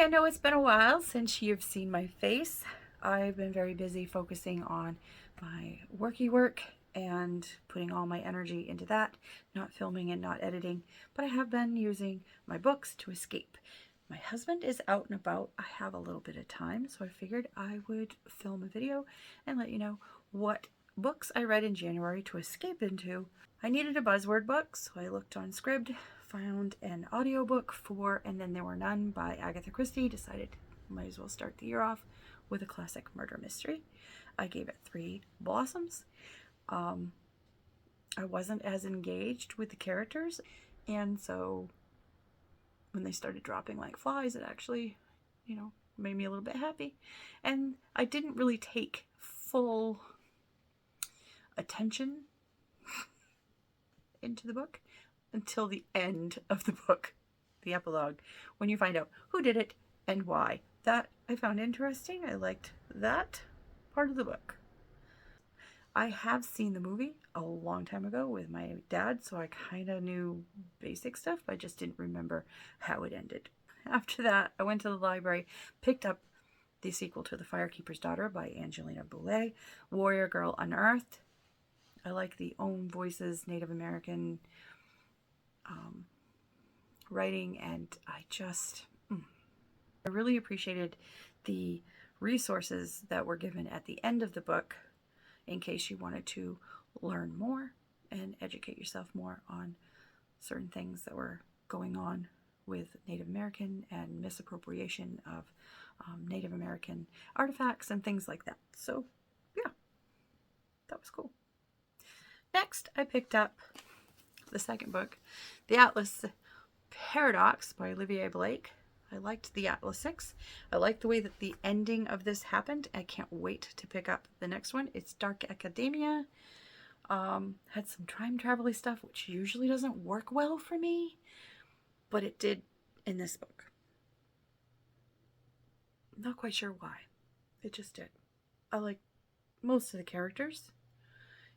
I know it's been a while since you've seen my face. I've been very busy focusing on my work and putting all my energy into that, not filming and not editing, but I have been using my books to escape. My husband is out and about. I have a little bit of time, so I figured I would film a video and let you know what books I read in January to escape into. I needed a buzzword book, so I looked on Scribd, found an audiobook for And Then There Were None by Agatha Christie, decided might as well start the year off with a classic murder mystery. I gave it 3 blossoms. I wasn't as engaged with the characters, and so when they started dropping like flies, it actually, made me a little bit happy. And I didn't really take full attention into the book until the end of the book, the epilogue, when you find out who did it and why. That I found interesting. I liked that part of the book. I have seen the movie a long time ago with my dad, so I kind of knew basic stuff, but I just didn't remember how it ended. After that, I went to the library, picked up the sequel to The Firekeeper's Daughter by Angelina Boulay, Warrior Girl Unearthed. I like the own voices, Native American writing, and I really appreciated the resources that were given at the end of the book in case you wanted to learn more and educate yourself more on certain things that were going on with Native American and misappropriation of Native American artifacts and things like that. So yeah, that was cool. Next, I picked up the second book, The Atlas Paradox by Olivia Blake. I liked the Atlas 6. I liked the way that the ending of this happened. I can't wait to pick up the next one. It's dark academia. Had some time travel-y stuff, which usually doesn't work well for me, but it did in this book. Not quite sure why. It just did. I like most of the characters,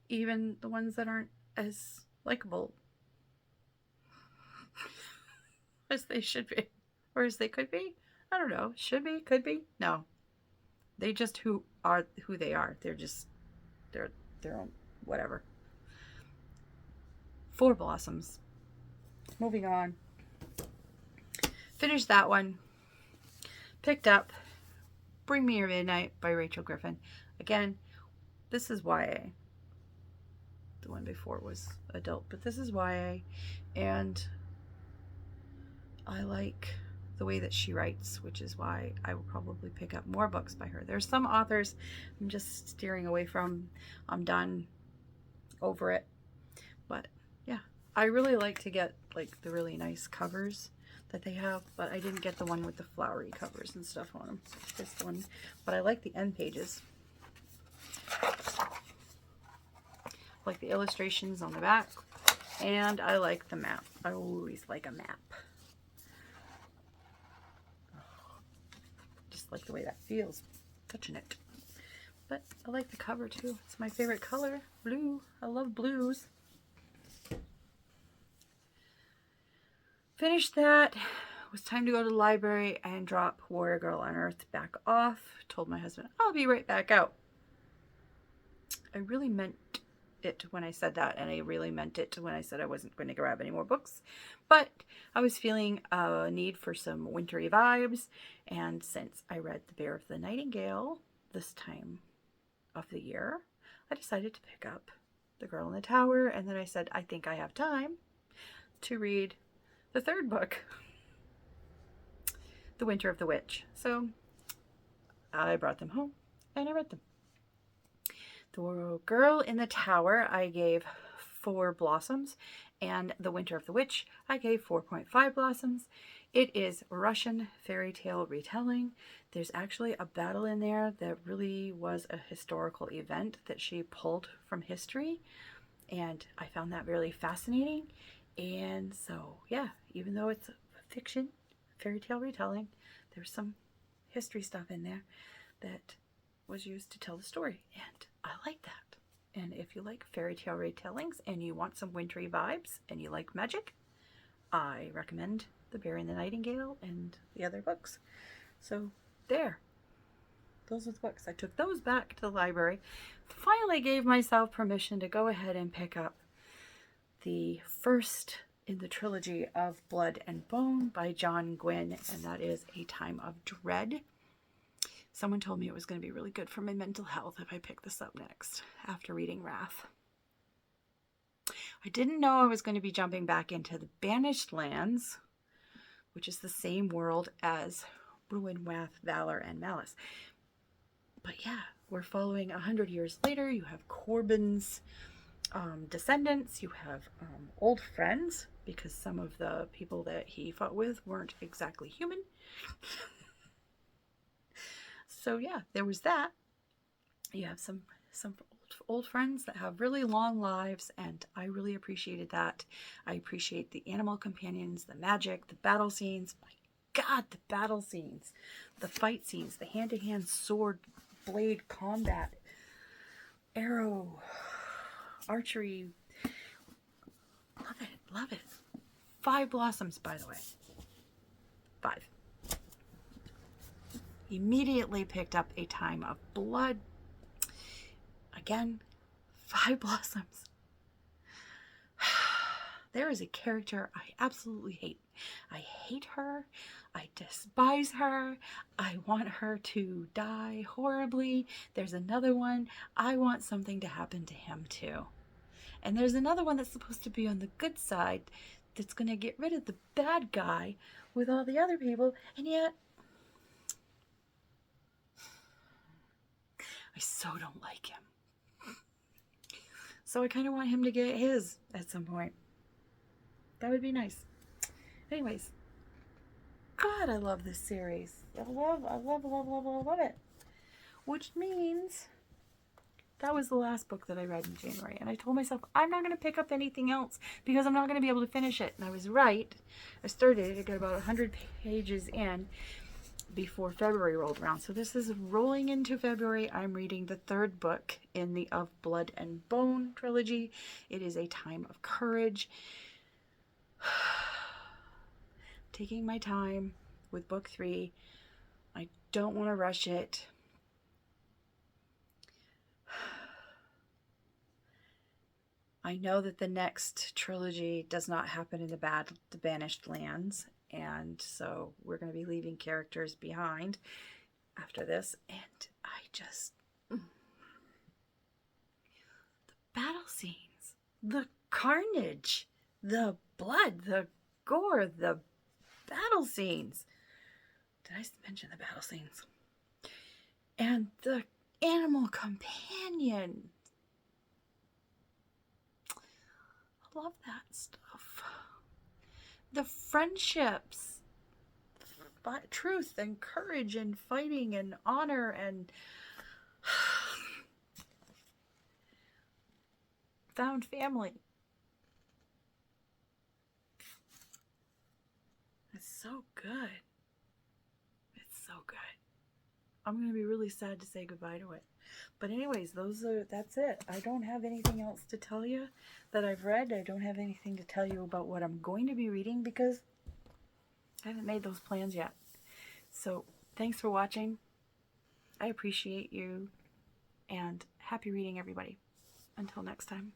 even the ones that aren't as likable as they should be, or as they could be. I don't know. Should be, could be. No, they just who they are. They're just their own whatever. 4 blossoms. Moving on. Finished that one. Picked up Bring Me Your Midnight by Rachel Griffin. Again, this is YA. The one before was adult, but this is YA, and I like the way that she writes, which is why I will probably pick up more books by her. There's some authors I'm just steering away from. I'm done, over it. But yeah, I really like to get like the really nice covers that they have, but I didn't get the one with the flowery covers and stuff on them. This one, but I like the end pages. Like the illustrations on the back, and I like the map. I always like a map. Just like the way that feels touching it. But I like the cover too. It's my favorite color, blue. I love blues. Finished that. It was time to go to the library and drop Warrior Girl Unearthed back off. Told my husband I'll be right back out. I really meant it when I said that, and I really meant it when I said I wasn't going to grab any more books, but I was feeling a need for some wintry vibes, and since I read The Bear of the Nightingale this time of the year, I decided to pick up The Girl in the Tower, and then I said I think I have time to read the third book, The Winter of the Witch. So I brought them home and I read them. The Girl in the Tower I gave 4 blossoms, and The Winter of the Witch I gave 4.5 blossoms. It is Russian fairy tale retelling. There's actually a battle in there that really was a historical event that she pulled from history, and I found that really fascinating. And so yeah, even though it's a fiction fairy tale retelling, there's some history stuff in there that was used to tell the story, and I like that. And if you like fairy tale retellings and you want some wintry vibes and you like magic, I recommend The Bear and the Nightingale and the other books. So there. Those are the books. I took those back to the library. Finally gave myself permission to go ahead and pick up the first in the trilogy of Blood and Bone by John Gwynne, and that is A Time of Dread. Someone told me it was going to be really good for my mental health if I picked this up next after reading Wrath. I didn't know I was going to be jumping back into the Banished Lands, which is the same world as Ruin, Wrath, Valor, and Malice. But yeah, we're following 100 years later. You have Corbin's descendants. You have old friends, because some of the people that he fought with weren't exactly human. So yeah, there was that. You have some old friends that have really long lives, and I really appreciated that. I appreciate the animal companions, the magic, the battle scenes. My God, the battle scenes, the fight scenes, the hand-to-hand sword blade combat, arrow, archery. Love it, love it. 5 blossoms, by the way. 5. Immediately picked up A Time of Blood. Again, 5 blossoms. There is a character I absolutely hate. I hate her. I despise her. I want her to die horribly. There's another one. I want something to happen to him too. And there's another one that's supposed to be on the good side that's going to get rid of the bad guy with all the other people. And yet, I so don't like him. So I kind of want him to get his at some point. That would be nice. Anyways, God, I love this series. I love it. Which means that was the last book that I read in January. And I told myself, I'm not going to pick up anything else because I'm not going to be able to finish it. And I was right. I started it. I got about 100 pages in before February rolled around. So this is rolling into February. I'm reading the 3rd book in the Of Blood and Bone trilogy. It is A Time of Courage. Taking my time with book 3. I don't want to rush it. I know that the next trilogy does not happen in the Banished Lands, and so we're going to be leaving characters behind after this, and I just... The battle scenes, the carnage, the blood, the gore, the battle scenes. Did I mention the battle scenes? And the animal companion. I love that stuff. The friendships, truth and courage and fighting and honor and found family. It's so good. It's so good. I'm going to be really sad to say goodbye to it. But anyways, that's it. I don't have anything else to tell you that I've read. I don't have anything to tell you about what I'm going to be reading because I haven't made those plans yet. So thanks for watching. I appreciate you, and happy reading, everybody. Until next time.